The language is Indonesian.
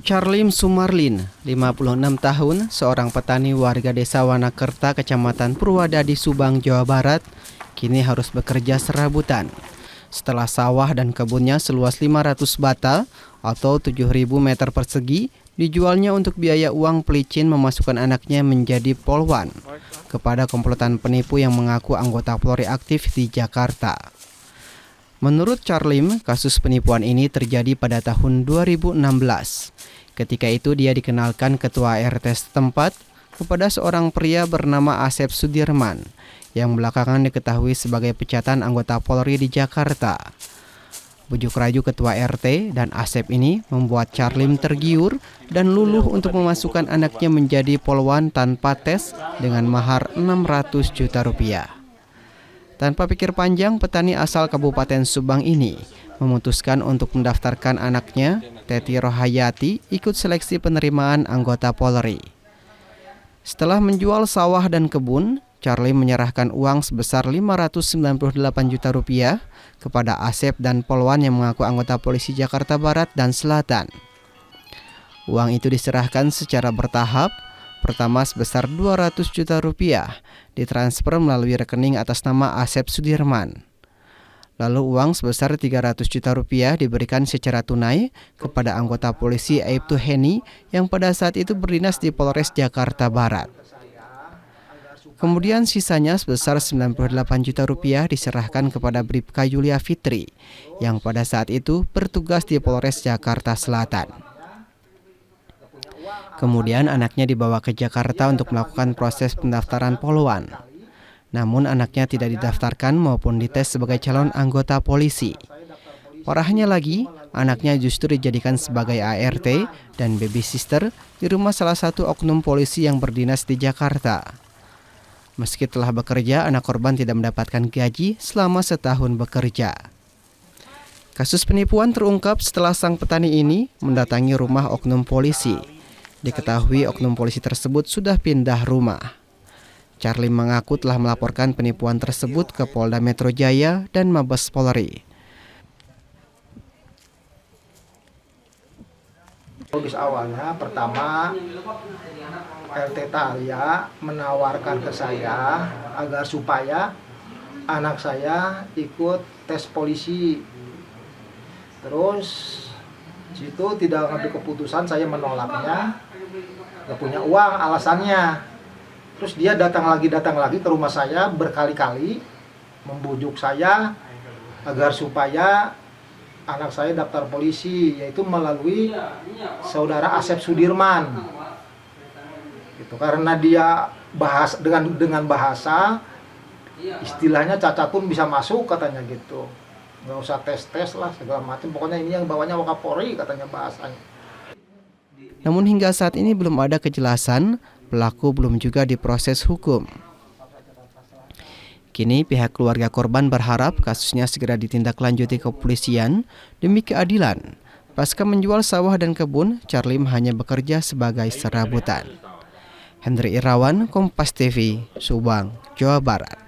Charlim Sumarlin, 56 tahun, seorang petani warga desa Wanakerta, Kecamatan Purwadadi, Subang, Jawa Barat, kini harus bekerja serabutan. Setelah sawah dan kebunnya seluas 500 bata atau 7.000 meter persegi dijualnya untuk biaya uang pelicin memasukkan anaknya menjadi polwan kepada komplotan penipu yang mengaku anggota Polri aktif di Jakarta. Menurut Charlim, kasus penipuan ini terjadi pada tahun 2016. Ketika itu dia dikenalkan ketua RT setempat kepada seorang pria bernama Asep Sudirman yang belakangan diketahui sebagai pecatan anggota Polri di Jakarta. Bujuk rayu ketua RT dan Asep ini membuat Charlim tergiur dan luluh untuk memasukkan anaknya menjadi polwan tanpa tes dengan mahar 600 juta rupiah. Tanpa pikir panjang, petani asal Kabupaten Subang ini memutuskan untuk mendaftarkan anaknya, Teti Rohayati, ikut seleksi penerimaan anggota Polri. Setelah menjual sawah dan kebun, Charlim menyerahkan uang sebesar 598 juta rupiah kepada Asep dan polwan yang mengaku anggota polisi Jakarta Barat dan Selatan. Uang itu diserahkan secara bertahap. Pertama sebesar 200 juta rupiah ditransfer melalui rekening atas nama Asep Sudirman. Lalu uang sebesar 300 juta rupiah diberikan secara tunai kepada anggota polisi Aibtu Heni yang pada saat itu berdinas di Polres Jakarta Barat. Kemudian sisanya sebesar 98 juta rupiah diserahkan kepada Bribka Yulia Fitri yang pada saat itu bertugas di Polres Jakarta Selatan. Kemudian anaknya dibawa ke Jakarta untuk melakukan proses pendaftaran polwan. Namun anaknya tidak didaftarkan maupun dites sebagai calon anggota polisi. Parahnya lagi, anaknya justru dijadikan sebagai ART dan baby sister di rumah salah satu oknum polisi yang berdinas di Jakarta. Meski telah bekerja, anak korban tidak mendapatkan gaji selama setahun bekerja. Kasus penipuan terungkap setelah sang petani ini mendatangi rumah oknum polisi. Diketahui oknum polisi tersebut sudah pindah rumah. Charlim mengaku telah melaporkan penipuan tersebut ke Polda Metro Jaya dan Mabes Polri. Modus awalnya pertama RT Talia menawarkan ke saya agar supaya anak saya ikut tes polisi. Terus situ tidak ngambil keputusan, saya menolaknya, gak punya uang alasannya. Terus dia datang lagi ke rumah saya berkali-kali membujuk saya agar supaya anak saya daftar polisi, yaitu melalui saudara Asep Sudirman. Gitu, karena dia bahas dengan bahasa istilahnya cacat pun bisa masuk katanya gitu. Nggak usah tes lah segala macam, pokoknya ini yang bawanya Wakapolri katanya bahasanya. Namun hingga saat ini belum ada kejelasan, pelaku belum juga diproses hukum. Kini pihak keluarga korban berharap kasusnya segera ditindaklanjuti kepolisian demi keadilan. Pasca menjual sawah dan kebun, Charlim hanya bekerja sebagai serabutan. Hendri Irawan, Kompas TV, Subang, Jawa Barat.